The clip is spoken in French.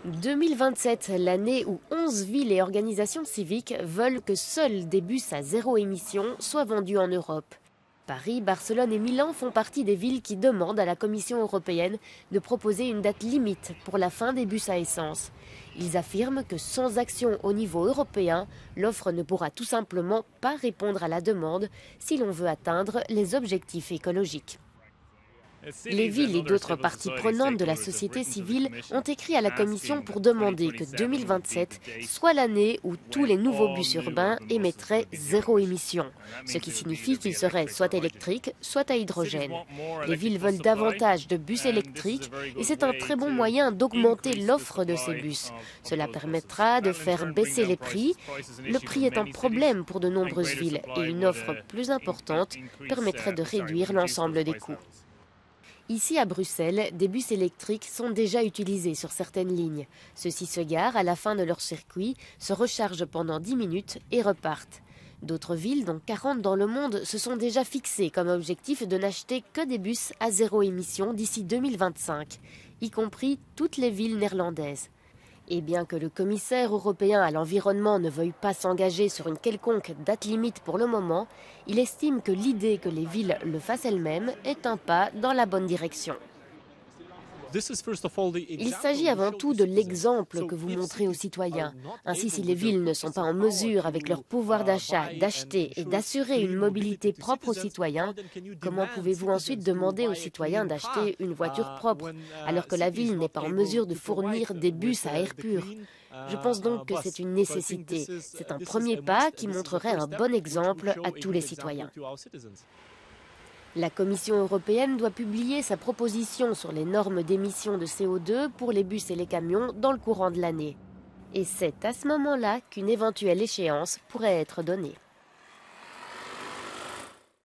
2027, l'année où 11 villes et organisations civiques veulent que seuls des bus à zéro émission soient vendus en Europe. Paris, Barcelone et Milan font partie des villes qui demandent à la Commission européenne de proposer une date limite pour la fin des bus à essence. Ils affirment que sans action au niveau européen, l'offre ne pourra tout simplement pas répondre à la demande si l'on veut atteindre les objectifs écologiques. Les villes et d'autres parties prenantes de la société civile ont écrit à la Commission pour demander que 2027 soit l'année où tous les nouveaux bus urbains émettraient zéro émission, ce qui signifie qu'ils seraient soit électriques, soit à hydrogène. Les villes veulent davantage de bus électriques et c'est un très bon moyen d'augmenter l'offre de ces bus. Cela permettra de faire baisser les prix. Le prix est un problème pour de nombreuses villes et une offre plus importante permettrait de réduire l'ensemble des coûts. Ici à Bruxelles, des bus électriques sont déjà utilisés sur certaines lignes. Ceux-ci se garent à la fin de leur circuit, se rechargent pendant 10 minutes et repartent. D'autres villes, dont 40 dans le monde, se sont déjà fixées comme objectif de n'acheter que des bus à zéro émission d'ici 2025, y compris toutes les villes néerlandaises. Et bien que le commissaire européen à l'environnement ne veuille pas s'engager sur une quelconque date limite pour le moment, il estime que l'idée que les villes le fassent elles-mêmes est un pas dans la bonne direction. Il s'agit avant tout de l'exemple que vous montrez aux citoyens. Ainsi, si les villes ne sont pas en mesure, avec leur pouvoir d'achat, d'acheter et d'assurer une mobilité propre aux citoyens, comment pouvez-vous ensuite demander aux citoyens d'acheter une voiture propre, alors que la ville n'est pas en mesure de fournir des bus à air pur? Je pense donc que c'est une nécessité. C'est un premier pas qui montrerait un bon exemple à tous les citoyens. La Commission européenne doit publier sa proposition sur les normes d'émissions de CO2 pour les bus et les camions dans le courant de l'année. Et c'est à ce moment-là qu'une éventuelle échéance pourrait être donnée.